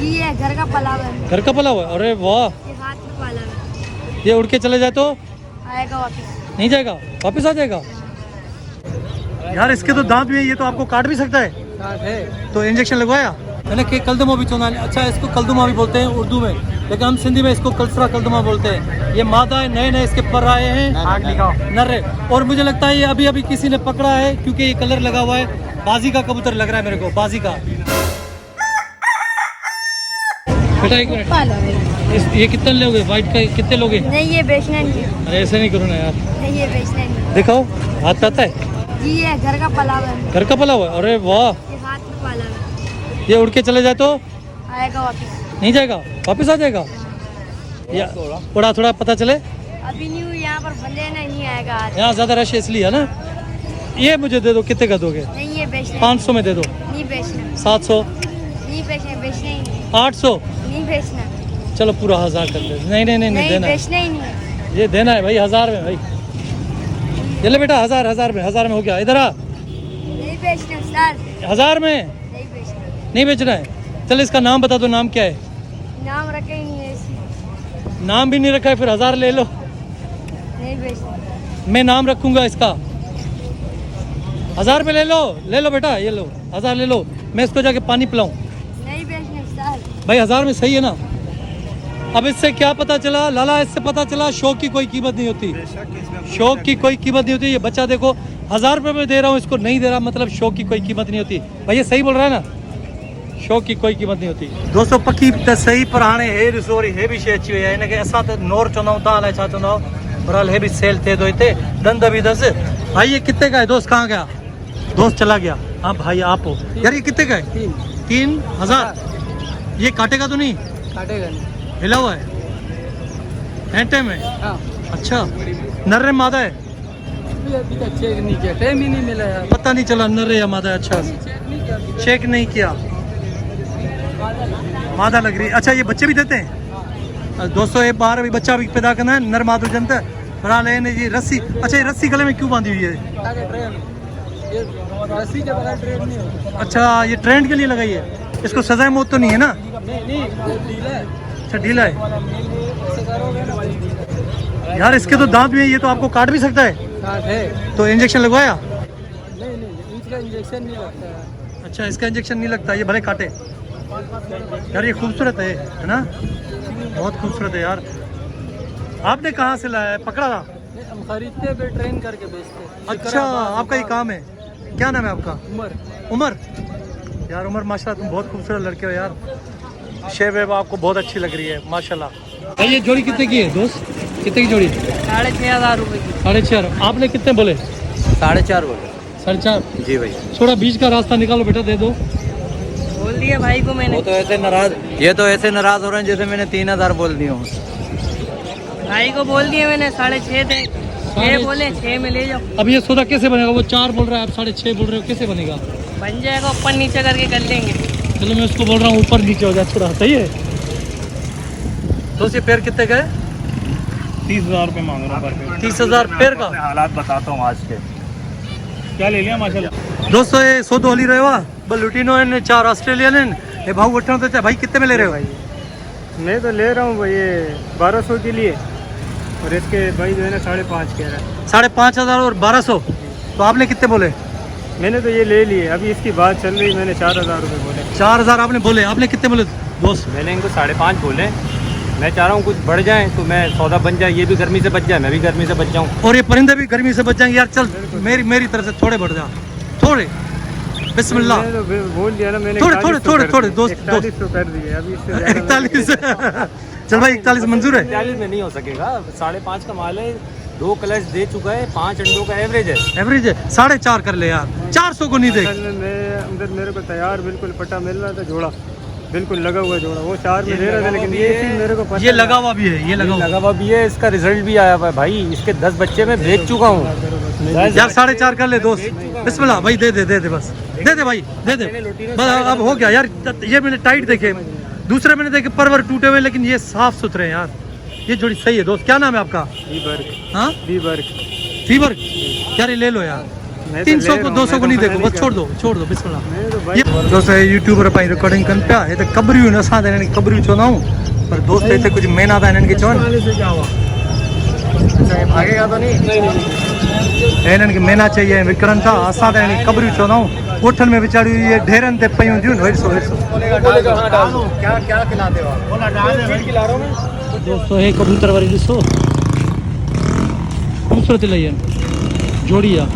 जी है, घर का पला हुआ है। घर का पला हुआ है? अरे वाह, ये हाथ में पाला है। ये उड़ के चले जाए तो आएगा वापस। नहीं जाएगा, वापस आ जाएगा। यार इसके तो दांत भी है, ये तो आपको काट भी सकता है। तो इंजेक्शन लगवाया मैंने कि कलदमा भी चुना। अच्छा, इसको कलदमा भी बोलते हैं उर्दू में, लेकिन हम सिंधी में इसको कल्सरा कलदमा बोलते हैं। ये मादा है, नए नए इसके पर आए हैं, नर्रे। और मुझे लगता है ये अभी अभी किसी ने पकड़ा है, क्योंकि ये कलर लगा हुआ है। बाजी का कबूतर लग रहा है मेरे को, बाजी का। बेटा एक मिनट, पाला है। ये कितने लोगे? वाइट का कितने लोगे? नहीं, ये बेचना नहीं है। अरे ऐसे नहीं करो ना यार। नहीं, ये बेचना नहीं है। दिखाओ, हाथ आता है? जी है, घर का पला हुआ है। घर का पला हुआ है? अरे वाह, ये हाथ में पाला है। ये उड़ के चले जाए तो आएगा वापस। नहीं जाएगा, वापस आ जाएगा। या थोड़ा थोड़ा पता चले। अभी नहीं हुई, यहाँ पर बंदे नहीं आएगा आज। यहाँ ज्यादा रश है इसलिए है ना। ये मुझे दे दो, कितने का दोगे? नहीं, ये बेचना 500 में दे दो। नहीं बेचना। 700, नहीं बेचना, बेचना ही नहीं। 800, नहीं बेचना। चलो पूरा 1000 कर दे। नहीं नहीं नहीं, नहीं देना है, बेचना ही नहीं है। ये देना है भाई, 1000 में भाई। ये ले बेटा, 1000 में, 1000 में हो गया। इधर आ, नहीं बेचना सर। 1000 में नहीं बेचना। नहीं बेचना है। चल इसका नाम बता दो, नाम क्या है? नाम रखे ही नहीं है इसी। नाम भी नहीं रखा है, फिर 1000 ले लो। नहीं बेचना। मैं नाम रखूंगा इसका। 1000 में ले लो बेटा, ये लो 1000 ले लो। मैं इसको जाके पानी पिलाऊं? नहीं बेचना सर। भाई 1000 में सही है ना। अब इससे क्या पता चला लाला? इससे पता चला शौक की कोई कीमत नहीं होती। शौक की कोई कीमत नहीं होती। ये बच्चा देखो, 1000 रुपये में दे रहा हूँ इसको, नहीं दे रहा, मतलब शौक की कोई कीमत नहीं होती। भाई ये सही बोल रहा है ना, शौक की कोई कीमत नहीं होती। दोस्तों पक्की त सही पर हाणे हे ॾिसो वरी हे बि शइ अची वई आहे। हिनखे असां त नोर चवंदा आहियूं, तव्हां अलाए छा चवंदा आहियो। बहरहाल हे भी सेल थे तो इतने दंद भी दस। भाई ये कितने का है दोस्त? कहाँ गया दोस्त? चला गया। हाँ भाई आप हो यार, ये कितने का है? 3000। ये काटेगा तो नहीं? काटेगा नहीं, हिला हुआ है घंटे में। हाँ। अच्छा, नर्रे मादा है? अभी तक चेक नहीं किया, टाइम ही नहीं मिला यार। पता नहीं चला नर्रे या मादा है। अच्छा, चेक नहीं किया, मादा लग रही है। अच्छा, ये बच्चे भी देते हैं? दोस्तों ये बाहर अभी बच्चा भी पैदा करना है, नर माधु जनता। बहरहाल ये रस्सी, अच्छा ये रस्सी गले में क्यों बांधी हुई है? रस्सी के बगैर ट्रेड नहीं होता। अच्छा, ये ट्रेंड के लिए लगाई है। इसको सजाए मौत तो नहीं है ना? नहीं, ढीला है। अच्छा ढीला है ऐसे करोगे ना भाई। यार। इसके तो दांत भी है, ये तो आपको काट भी सकता है। काट है। तो इंजेक्शन लगवाया? नहीं, इसका इंजेक्शन नहीं लगता है। अच्छा, इसका इंजेक्शन नहीं लगता, ये भले काटे। यार ये खूबसूरत है ना, बहुत खूबसूरत है यार। आपने कहाँ से लाया है? पकड़ा था? नहीं, हम खरीदते पे ट्रेन करके बेचते। अच्छा, आपका ये काम है। क्या नाम है आपका? उमर। उमर। यार उमर माशाल्लाह तुम बहुत खूबसूरत लड़के हो यार। शेप वेब आपको बहुत अच्छी लग रही है माशाल्लाह। ये जोड़ी कितने की है दोस्त? कितने की जोड़ी? 6500 रुपये की। 4.5। आपने कितने बोले? 4.5 बोले। 4.5 जी भाई। थोड़ा बीच का रास्ता निकालो बेटा, दे दो। बोल दिया भाई को मैंने। वो तो ऐसे नाराज, ये तो ऐसे नाराज हो रहे हैं जैसे मैंने 3000 बोल दिया हूँ। भाई को बोल दिया मैंने 6.5 दे। 6 बोले, 6 में ले जाओ। अब ये सौदा कैसे बनेगा? वो 4 बोल रहा है, आप 6.5 बोल रहे हो, कैसे बनेगा? बन जाएगा, ऊपर नीचे करके कर लेंगे। चलो मैं उसको बोल रहा हूँ ऊपर नीचे हो जाए थोड़ा, सही है। तो ये पेड़ कितने का है? 30,000 रुपये मांग रहा हूँ। 30,000 पेड़ का? हालात बताता हूँ आज के। क्या ले लिया माशाल्लाह। दोस्तों ये सौदो हली रहियो आहे। ॿ लुटीनो आहिनि, 4 ऑस्ट्रेलियन आहिनि। हे भाऊ वठणो तो चाहे भाई, कितने में ले रहे हो? मैं तो ले रहा हूँ भाई ये 1200 के लिए, और इसके भाई जो है ना 5.5 कह रहा है। 5,500 और 1200। तो आपने कितने बोले? मैंने तो ये ले लिए, अभी इसकी बात चल रही, मैंने 4,000 रुपये बोले। 4,000 आपने बोले, आपने कितने बोले दोस्त? मैंने इनको 5.5 बोले। मैं चाह रहा हूँ कुछ बढ़ जाए तो मैं सौदा बन जाए, ये भी गर्मी से बच जाए, मैं भी गर्मी से बच जाऊँ, और ये परिंदे भी गर्मी से बच जाएंगे यार। चल मेरी तरफ से थोड़े बढ़ जा, थोड़े। बिस्मिल्लाह। मैंने तो बोल दिया ना, मैंने थोड़े दोस्त 4100 कर दिए। अभी इससे ज़्यादा 41। चल भाई 41 मंजूर है? 41 में नहीं हो सकेगा, 5.5 का माल है, 2 क्लच दे चुका है, 5 अंडों का एवरेज है। एवरेज है 4.5 कर ले यार, 400 को नहीं दे। असल में मैं अंदर मेरे को तैयार बिल्कुल पट्टा मिल रहा था, जोड़ा बिल्कुल लगा हुआ जोड़ा, वो 4 में दे रहा था, लेकिन ये चीज़ मेरे को पता ये लगा हुआ भी है, ये लगा हुआ भी है, इसका रिजल्ट भी आया हुआ है भाई। इसके 10 बच्चे मैं बेच चुका हूँ यार। 4.5 कर ले दोस्त। बिस्मिल्लाह भाई, दे दे बस, दे दे भाई, दे दे बस। अब हो गया यार। ये मैंने टाइट देखे, दूसरे मैंने देखे परवर टूटे हुए, लेकिन ये साफ सुथरे हैं यार। ये जोड़ी सही है दोस्त। क्या नाम है आपका? बी बर्ग। हाँ बी बर्ग। फीवर। यार ये ले लो यार, मैं तो 300 ले को रहा हूँ, 200 को मैं नहीं तो देखो, मना बस नहीं छोड़ दो बिस्मिल्लाह। मैं तो भाई ये दोस्तों यूट्यूबर पाई रिकॉर्डिंग कन पिया हे त कबरियूं न असां त हिननि खे कबरियूं चवंदा आहियूं, पर दोस्त हिते कुझु मेना था हिननि खे चवनि, से क्या हुआ? अच्छा ये भागेगा तो नहीं? हिननि खे मेना चई ऐं विकिणनि था, असां त हिननि खे कबरियूं चवंदा आहियूं। ॻोठनि में वीचारियूं इहे ढेरनि ते पयूं हूंदियूं हेॾिसो क्या क्या खिलाते हो आप? बोला डाल दे, खिला रहा हूँ मैं। दोस्तों हे कबूतर वारी ॾिसो, खूबसूरत लगी है, जोड़ी है।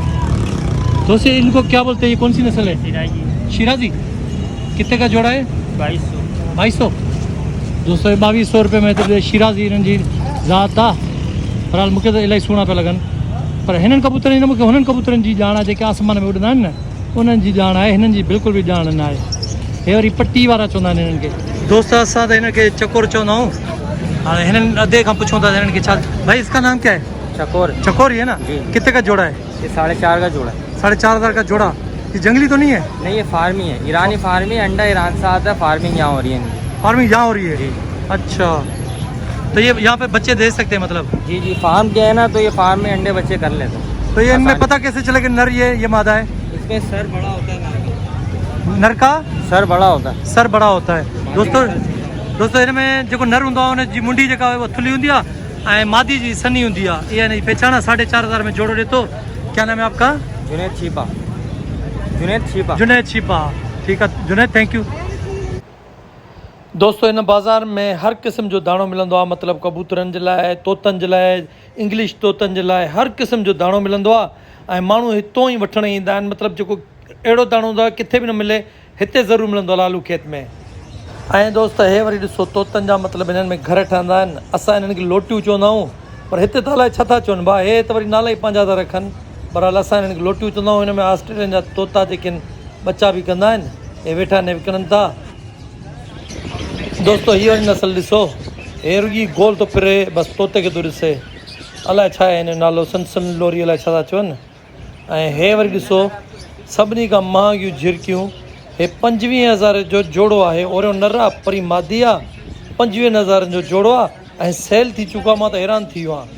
दोस्तों इनको क्या बोलते हैं, ये कौन सी नस्ल है? शिराजी। कितने का जोड़ा है? 2200। दोस्तों 2200 रुपये में तो शिराजी हिननि जी ज़ात आहे। फ़िलहाल मूंखे त इलाही सुहिणा पिया लॻनि, पर हिननि कबूतरनि मूंखे हुननि कबूतरनि जी ॼाण आहे जेके आसमान में उॾंदा आहिनि न, उन्हनि जी ॼाण आहे, हिननि जी बिल्कुलु बि ॼाण न आहे। हे वरी पट्टी वारा चवंदा आहिनि हिननि खे। दोस्त असां त हिन खे चकोर चवंदा आहियूं। हाणे हिननि अधे खां पुछूं था हिननि खे छा, भाई इसका नाम क्या है? चकोर। चकोर ही है ना? कितने का जोड़ा है? ये 4.5 का जोड़ा है। 4,500 का जोड़ा। ये जंगली तो नहीं है? नहीं, ये फार्मी है, ईरानी फार्मी, अंडा ईरान से आता है, फार्मिंग यहाँ हो रही है। फार्मिंग यहाँ हो रही है? अच्छा, तो ये यहाँ पे बच्चे दे सकते हैं मतलब? जी जी, फार्म किया है ना, तो ये फार्म में अंडे बच्चे कर लेते हैं। तो ये इनमें पता कैसे चले कि नर ये मादा है? इसमें सर बड़ा होता है, नर का सर बड़ा होता है। सर बड़ा होता है। दोस्तों इनमें जो नर होंदा उन जी मुंडी जेका वो थुली होंदी है, मादी जी सनी होंदी है। ये नहीं पहचाना। 4,500 में जोड़ो देतो। क्या नाम है आपका? जुनैद छिपा। जुनैद छिपा। जुनैद छिपा। ठीक है जुनैद, थैंक यू। दोस्तों इन बाज़ार में हर क़िस्म जो दाणो मिलंदो आहे, मतिलबु कबूतरनि जे लाइ, तोतनि जे लाइ, इंग्लिश तोतनि जे लाइ हर क़िस्म जो दाणो मिलंदो आहे। ऐं माण्हू हितों ई वठण ईंदा आहिनि। मतिलबु जेको अहिड़ो दाणो हूंदो आहे किथे बि न मिले, हिते ज़रूरु मिलंदो आहे लालू खेत में। ऐं दोस्त हे वरी ॾिसो तोतनि जा मतिलबु हिननि में घर ठहंदा आहिनि। असां हिननि खे लोटियूं चवंदा आहियूं, पर हिते त अलाए छा था चवनि भाउ, हे त वरी नाला ई पंहिंजा था रखनि। बहरहाल असां हिननि खे लोटियूं चवंदा आहियूं। हिन में ऑस्ट्रेलियन जा तोता जेके आहिनि बच्चा बि कंदा आहिनि, हे वेठा आहिनि विकिणनि था। दोस्तों हीअ वरी नस्ल ॾिसो, हे रुॻी गोल थो फिरे, बसि तोते खे थो ॾिसे। अलाए छा आहे हिन जो नालो, सन लोरी अलाए छा था चवनि। ऐं हे वरी ॾिसो सभिनी खां महांगियूं झिरकियूं, हे 25,000 जो जोड़ो आहे। ओरियो नर आहे, परी मादी आहे। 25,000 जो जोड़ो आहे ऐं सेल थी चुको आहे। मां त हैरान थी वियो आहियां।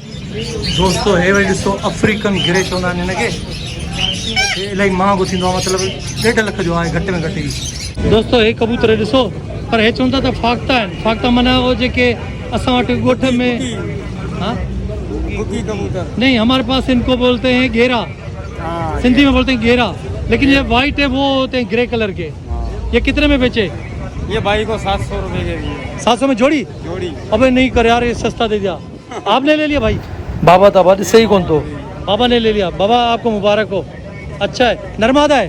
दोस्तों हे वरी ॾिसो अफ्रीकन गिरे चवंदा आहिनि हिनखे। हे इलाही महांगो थींदो आहे, मतिलबु 1.5 लख जो आहे घटि में घटि ई। दोस्तों हे कबूतर ॾिसो, पर हे चवनि था त फाख्ता आहिनि। फाख्ता माना वो जेके असां वटि ॻोठ में, हाँ कबूतर नहीं, हमारे पास इनको बोलते हैं घेरा, सिंधी में बोलते हैं घेरा, लेकिन ये वाइट है, वो होते हैं ग्रे कलर के। ये कितने में बेचे? ये भाई को 700 रुपए के दिए। 700 में जोड़ी? जोड़ी। अबे नहीं कर यार, ये सस्ता दे दिया। आपने ले लिया भाई? बाबा था बात सही कौन, तो बाबा ने ले लिया। बाबा आपको मुबारक हो। अच्छा है, नरमादा है।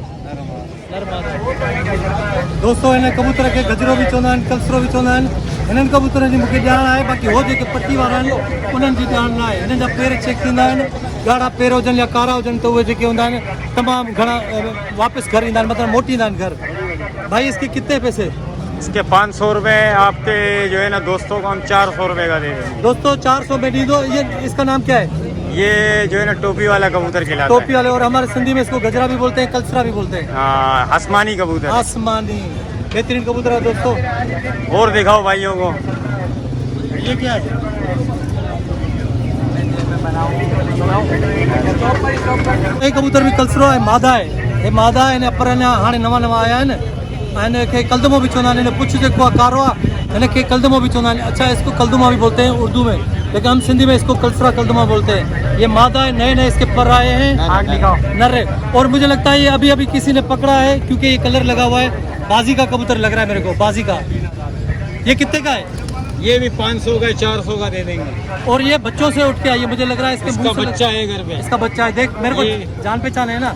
दोस्तों इन्हें कबूतर के गजरो भी चवंदा आहिनि, कलसरो भी चवंदा आहिनि। हिननि कबूतरनि जी मूंखे ॼाण आहे, बाक़ी हो जेके पट्टी वारा आहिनि उन्हनि जी ॼाण न आहे। हिननि जा पेर चेक थींदा आहिनि, ॻाढ़ा पेर हुजनि या कारा हुजनि त उहे जेके हूंदा आहिनि तमामु घणा वापसि घर ईंदा आहिनि, मतिलबु मोटी ईंदा आहिनि घर। भाई इसके कितने पैसे? इसके 500 रुपए, आपके जो है ना दोस्तों को हम 400 रुपए का दे देंगे। दोस्तों 400 में दी दो। ये इसका नाम क्या है? ये जो है ना टोपी वाला कबूतर खिलाता टोपी वाले, और हमारे सिंधी में इसको गजरा भी बोलते हैं, कलसरा भी बोलते हैं। है। आसमानी कबूतर। आसमानी बेहतरीन कबूतर है दोस्तों। और दिखाओ भाइयों को। ये क्या है? ये कबूतर भी कलसरो है, मादा है। ये मादा है, पर हाँ नवा आया है ना, इनके कलदमो भी चवंदा आहिनि। पुछ जेको आहे कारो आहे, इनके कलदमो भी चवंदा आहिनि। अच्छा, इसको कलदमा भी बोलते हैं उर्दू में, लेकिन हम सिंधी में इसको कलसरा कलदमा बोलते हैं। ये मादा है, नए नए इसके पर आए हैं, नर है। और मुझे लगता है ये अभी अभी किसी ने पकड़ा है, क्योंकि ये कलर लगा हुआ है। बाजी का कबूतर लग रहा है मेरे को, बाजी का। ये कितने का है? ये भी 500 का 400 का दे देंगे। और ये बच्चों से उठ के आई है, मुझे लग रहा है इसके मुंह से बच्चा है घर पे। इसका बच्चा है, देख मेरे को जान पहचान है ना।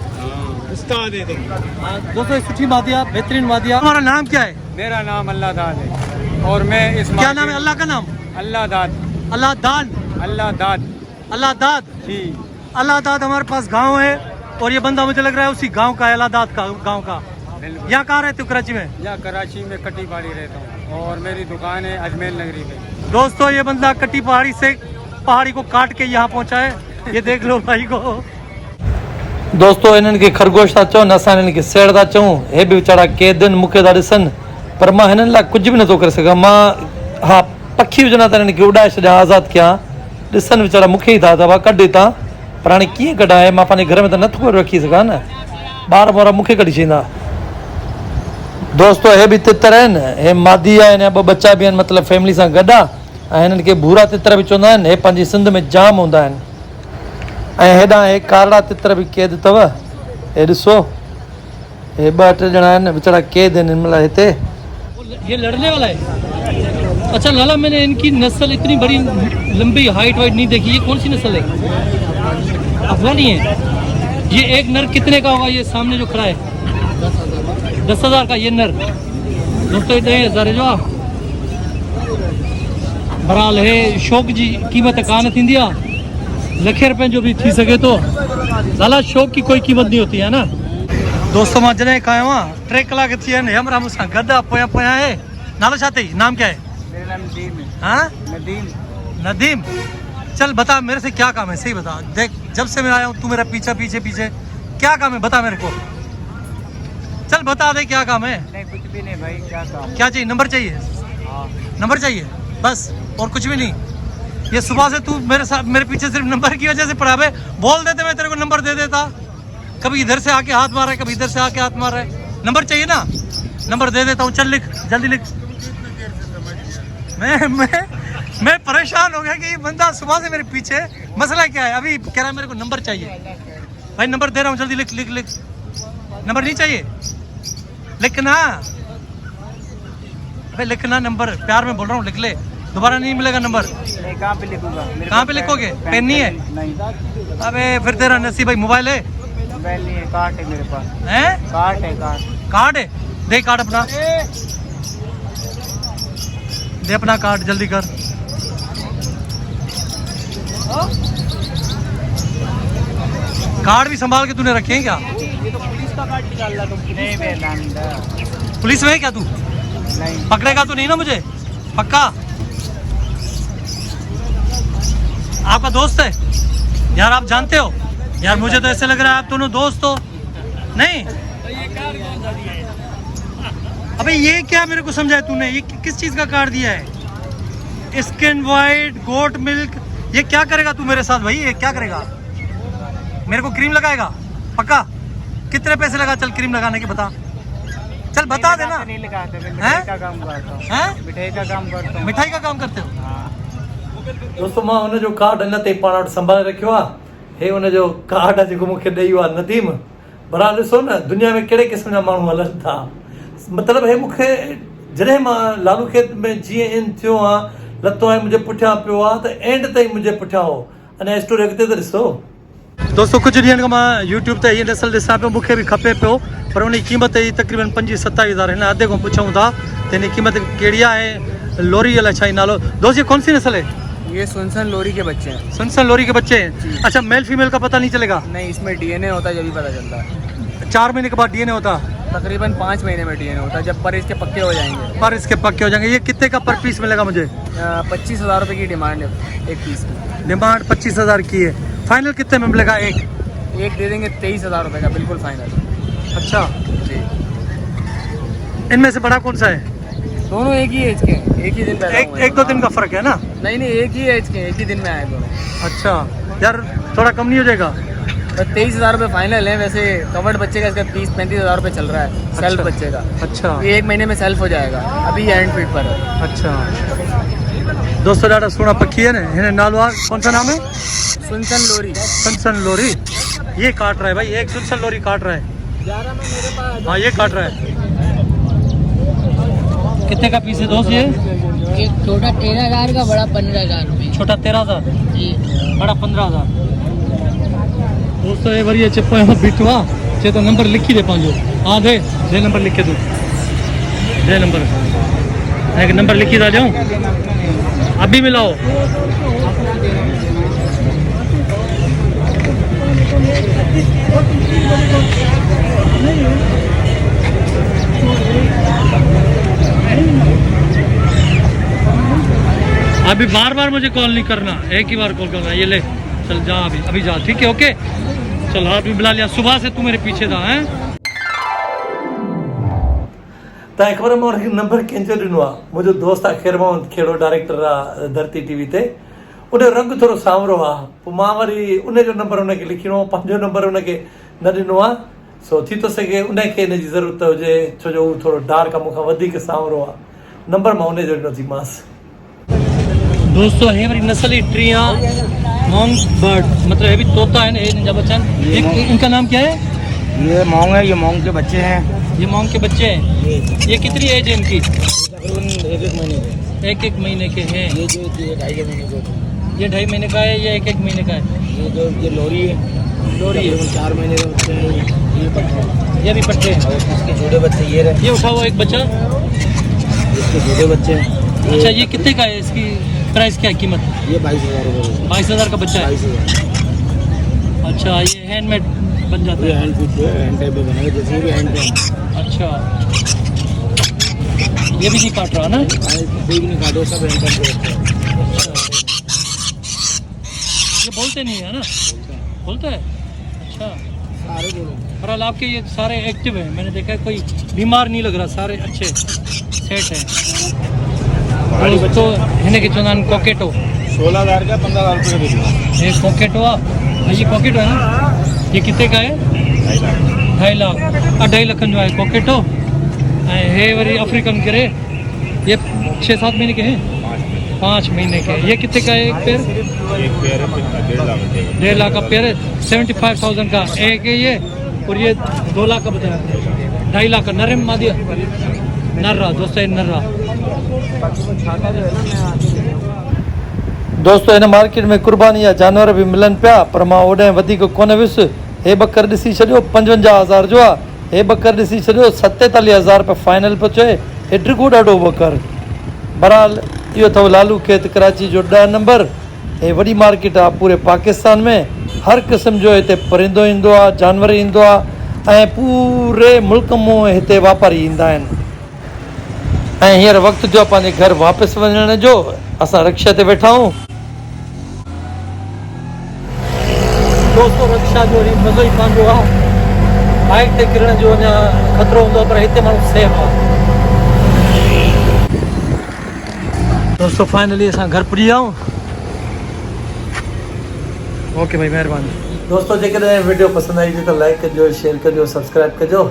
इसका दे देंगे। दोस्तों सुठी मादिया, बेहतरीन मादिया। तुम्हारा नाम क्या है? मेरा नाम अल्लाह दाद है, और मैं इस क्या नाम है? अल्लाह का नाम? अल्लाह दाद। अल्लाह दाद। अल्लाह दाद। अल्लाह दाद जी। अल्लाह दाद हमारे पास गांव है, और ये बंदा मुझे लग रहा है उसी गांव का है, अल्लाह दाद का गांव का। यहाँ कहाँ रहते हो? कराची में? यहाँ कराची में कटी पहाड़ी रहता हूँ, और मेरी दुकान है अजमेर नगरी में। दोस्तों ये बंदा कटी पहाड़ी से पहाड़ी को काट के यहाँ पहुँचा है, ये देख लो भाई को। दोस्तों इन्हनि खे खरगोश था चवनि, असां इन्हनि खे सेड़ था चऊं। हे बि वीचारा क़ैदियुनि, मूंखे था ॾिसनि, पर मां हिननि लाइ कुझु बि नथो करे सघां। मां हा पखी हुजनि त हिननि खे उॾाए छॾियां, आज़ादु कयां। ॾिसनि वीचारा मूंखे ई था कढ हितां, पर हाणे कीअं कढाए, मां पंहिंजे घर में त नथो रखी सघां न, ॿार वार मूंखे कढी छॾींदा। दोस्तो हे बि तितर आहिनि, हे मादी आहिनि या ॿ बच्चा बि आहिनि, मतिलबु फैमिली सां गॾु आहे, ऐं हिननि खे भूरा तितर बि चवंदा आहिनि। हे पंहिंजी सिंध में जाम हूंदा आहिनि। ऐं हेॾां हे कारा तितर बि क़ैद अथव, हे ॾिसो, हे 2-3 ॼणा आहिनि वीचारा क़ैद आहिनि हिन महिल हिते। ये लड़ने वाला है? अच्छा लाला, मैंने इनकी नस्ल इतनी बड़ी लंबी हाइट वाइट नहीं देखी, ये कौन सी नस्ल है? अफगानी है। ये एक नर कितने का होगा? ये सामने जो खड़ा है 10,000 का ये नर। दोस्तों 10,000 है जो आप बहरहाल है। शौक़ जी क़ीमत कान थींदी आहे, लखे रुपए जो भी थी सके तो। लाला शौक़ की कोई कीमत नहीं होती है ना। दोस्तों मां जॾहिं खां आयो आहियां 3 कलाक थी विया आहिनि, हमरा मूंसां गॾु आहे, पोयां पोयां आहे। नालो छा अथई? नाम क्या है? मेरा नाम नदीम है। हाँ नदीम। नदीम, चल बता मेरे से क्या काम है, सही बता। देख जब से मैं आया हूँ तू मेरा पीछे पीछे पीछे, क्या काम है बता मेरे को, चल बता दे क्या काम है। नहीं कुछ भी नहीं भाई, क्या काम? क्या चाहिए? नंबर चाहिए? हाँ। नंबर चाहिए बस, और कुछ भी नहीं। ये सुबह से तू मेरे साथ मेरे पीछे सिर्फ नंबर की वजह से पड़ा है। बोल देते मैं तेरे को नंबर दे देता। कभी इधर से आके हाथ मार रहा है, कभी इधर से आके हाथ मार रहा है। नंबर चाहिए ना, नंबर दे देता हूँ, चल लिख, जल्दी लिख। मैं परेशान हो गया कि ये बंदा सुबह से मेरे पीछे, मसला क्या है? अभी कह रहा है मेरे को नंबर चाहिए। भाई नंबर दे रहा हूँ, जल्दी लिख लिख लिख। नंबर नहीं चाहिए? लिखना भाई, लिखना नंबर, प्यार में बोल रहा हूँ, लिख ले, दोबारा नहीं मिलेगा नंबर। कहाँ पे लिखूंगा? कहाँ पे लिखोगे? पेन नहीं है? नहीं। अबे फिर तेरा नसीब। भाई मोबाइल है? मोबाइल नहीं है, कार्ड है मेरे पास। हैं? कार्ड है, कार्ड। कार्ड है? दे कार्ड अपना, दे अपना कार्ड, जल्दी कर। कार्ड भी संभाल के तूने रखे हैं क्या? ये तो पुलिस का कार्ड निकाल रहा तुम। नहीं मैं नाम। पुलिस में है क्या तू? नहीं। पकड़ेगा तो नहीं ना मुझे? पक्का? आपका दोस्त है यार, आप जानते हो यार, मुझे तो ऐसे लग रहा है आप दोनों दोस्त हो। नहीं अबे ये क्या मेरे को समझाया तूने? ये किस चीज का कार्ड दिया है? स्किन वाइट गोट मिल्क, ये क्या करेगा तू मेरे साथ भाई? ये क्या करेगा? मेरे को क्रीम लगाएगा? पक्का? कितने पैसे लगा चल क्रीम लगाने के, बता, चल बता देना। नहीं लगाते, मैं मिठाई का काम करता हूँ। हैं? मिठाई का काम करता हूँ। मिठाई का काम करते हो? हाँ। दोस्तों मां हुनजो कार्ड अञा ताईं पाण वटि संभाले रखियो आहे। हे हुनजो कार्ड आहे जेको मूंखे ॾेई वियो आहे नदीम। बराबरि ॾिसो न दुनिया में कहिड़े क़िस्म जा माण्हू हलनि था। मतिलबु हे मूंखे जॾहिं मां लालू खेत में जीअं इन थियो आहे, लतो आहे मुंहिंजे पुठियां पियो आहे, त एंड ताईं मुंहिंजे पुठियां हो। अञा स्टोरी अॻिते त ॾिसो। दोस्तों कुझु ॾींहंनि खां मां यूट्यूब ते हीअ नस्ल ॾिसां पियो, मूंखे बि खपे पियो, पर उन जी क़ीमत ई तक़रीबन 25-27 हिन अधे खां पुछूं था त हिन जी क़ीमत कहिड़ी आहे। लोरी अलाए छा ई नालो। दोस्त ये कौन सी नस्ल है? ये सुनसन लोरी के बच्चे हैं। सुनसन लोरी के बच्चे हैं? अच्छा, मेल फीमेल का पता नहीं चलेगा? नहीं, इसमें डीएनए होता है, जब भी पता चलता है। 4 महीने के बाद डीएनए होता? तकरीबन 5 महीने में डीएनए होता है, जब पर इसके पक्के हो जाएंगे। पर इसके पक्के हो जाएंगे। ये कितने का पर पीस मिलेगा मुझे? 25,000 रुपये की डिमांड है एक पीस की। डिमांड 25,000 की है। फाइनल कितने में मिलेगा? एक दे देंगे 23,000 रुपये का, बिल्कुल फाइनल। अच्छा जी। इनमें से बड़ा कौन सा है? दोनों एक ही एज के, एक ही दिन पैदा हुए हैं। 1-2 दिन का फर्क है ना? नहीं, एक ही एज के, एक ही दिन में आए दोनों। अच्छा यार, थोड़ा कम नहीं हो जाएगा? बस 23,000 रुपये फाइनल है। वैसे कवर्ड बच्चे का इसका 30-35,000 रुपये चल रहा है। सेल्फ बच्चे का। अच्छा, ये 1 महीने में सेल्फ हो जाएगा, अभी हैंड फीड पर है। अच्छा दोस्तों, ॾाढा सुहिणा पखी है ना। हिन नालो आहे, कौन सा नाम है? सुनसन लोरी। सुनसन लोरी। ये काट रहा है भाई, एक सुनसन लोरी काट रहा है। 11 में मेरे पास। हाँ ये काट रहा है। कितने का पीस है दोस्त ये? एक छोटा 13,000 का, बड़ा 15,000 रुपये। छोटा 13,000 जी, बड़ा 15,000। दोस्तों ये वरी अचे पोयां बीठो आहे, चए तो नंबर लिखी दे पंहिंजो। हाँ दे नंबर लिख के तू दे नंबर। एक नंबर लिखी था जाऊँ, अभी मिलाओ। अभी बार बार मुझे कॉल नहीं करना, एक ही बार कॉल करना। ये ले चल जा, अभी जा, ठीक है? ओके चल, हाथ भी बुला लिया। सुबह से तू मेरे पीछे था हैं? तव्हांखे ख़बर मां हुनखे नंबर कंहिंजो ॾिनो आहे? मुंहिंजो दोस्त आहे खैर मोहम्मद खेड़ो, डायरेक्टर आहे धरती टीवी ते। उनजो रंग थोरो सांवरो आहे, पोइ मां वरी उनजो नंबर उनखे लिखिणो, पंहिंजो नंबर उनखे न ॾिनो आहे। सो थी थो सघे उनखे इनजी ज़रूरत हुजे, छो जो उहो थोरो डार्क आहे, मूंखां वधीक सांवरो आहे, नंबर मां उनजो ॾिनो थी मांसि। दोस्तों हे वरी नस्ली ट्री आहे मॉन्ग बर्ड, मतलब ये भी तोता है ना, ये इनका बच्चा है। इनका नाम क्या है? ये मॉन्ग है, ये मॉन्ग के बच्चे हैं। ये मॉन्ग के बच्चे हैं। ये कितनी एज है इनकी? तकरीबन 1-1 महीने के। 1-1 महीने के हैं। ये जो 2.5 महीने के। ये 2.5 महीने का है, ये 1-1 महीने का है। ये लोरी है। लोरी है 4 महीने के बच्चे हैं। ये पट्टे हैं। ये भी पट्टे हैं। और इसके छोटे बच्चे ये रहे। ये उठा हुआ एक बच्चा, इसके छोटे बच्चे हैं। अच्छा ये कितने का है? इसकी प्राइस क्या है, कीमत? ये 22,000 रुपये। 22,000 का बच्चा है। 22,000। अच्छा ये हैंडमेड बन जाता ये है। हैंड टाइप में बनेगा, जैसे भी हैंड पे। अच्छा ये भी नहीं काट रहा ना? कोई भी नहीं काटो, सब हैंड टाइप के बच्चे हैं। ये बोलते नहीं है ना? बोलता है। अच्छा सारे बोलो। बहरहाल आपके ये सारे एक्टिव हैं, मैंने देखा है, कोई बीमार नहीं लग रहा, सारे अच्छे सेट हैं। तो हिन के चवंदा आहिनि कोकेटो। 16,000 का 15,000 रुपये का दे दूँगा। ये कोकेटो आहे, ये कोकेटो है ना? ये कितने का है? 2.5 लाख। 2.5 लाख जो है कोकेटो। ये वरी अफ्रीकन गिरे, ये 6-7 महीने के हैं। 5 महीने के। ये कितने का है एक पेड़? एक पेयर है 1.5 लाख का। 1.5 लाख का पेड़ है। 75,000 का एक है ये, और ये 2 लाख का बताया। 2.5 लाख का नर मादी नर्रा। दोस्तों ये नर्रा। दोस्तों हिन मार्केट में कुर्बानी जा जानवर भी मिलनि पिया, पर मां ओॾां वधीक कोन वियुसि। हे बकर ॾिसी छॾियो 55,000 जो आहे। हे बकर ॾिसी छॾियो 47,000 रुपये फाइनल पियो चए। हेॾो ॾाढो बकर। बहरहाल इहो अथव लालू खेत कराची जो 10 नंबर। हे वॾी मार्केट आहे पूरे पाकिस्तान में। हर क़िस्म जो हिते परिंदो ईंदो आहे, जानवर ईंदो आहे, ऐं पूरे मुल्क मां हिते वापारी ईंदा आहिनि। ऐं हींअर वक़्तु जो पंहिंजे घर वापसि वञण जो। असां रिक्शा ते वेठा आहियूं। दोस्तों रिक्शा जो वरी मज़ो ई पंहिंजो आहे। बाइक ते किरण जो अञा ख़तरो हूंदो आहे, पर हिते माण्हू सेफ आहे। दोस्तों फाइनली असां घर पुॼी विया आहियूं। ओके भाई महिरबानी। दोस्तों जेकॾहिं वीडियो पसंदि आई हुजे त लाइक कजो, शेयर कजो, सब्सक्राइब कजो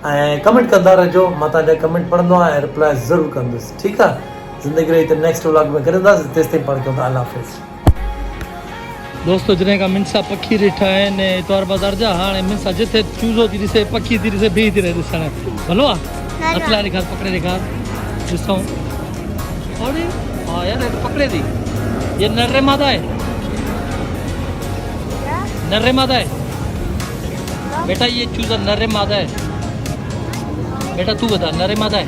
ऐं कमेंट कंदा रहिजो। मां तव्हांजा कमेंट पढ़ंदो आहियां ऐं रिप्लाई ज़रूरु कंदुसि। ठीकु आहे? ज़िंदगी रही त नेक्स्ट व्लॉग में करंदासीं। तेसिताईं पाण खे अल्लाह हाफ़िज़। दोस्तों जॾहिं खां मिनसा पखी ॾिठा आहिनि इतवार बाज़ार जा, हाणे मिनसा जिथे चूज़ो थी ॾिसे, पखी थी ॾिसे, बीह थी रहे ॾिसण। भलो आहे? हथ लाइ ॾेखार, पकड़े ॾेखार, ॾिसूं। अरे हाँ यार ये पकड़े थी। ये नर्रे मादा है। नर्रे मादा है बेटा, ये चूजा नर्रे मादा है बेटा। तू बता नर्रे मादा है?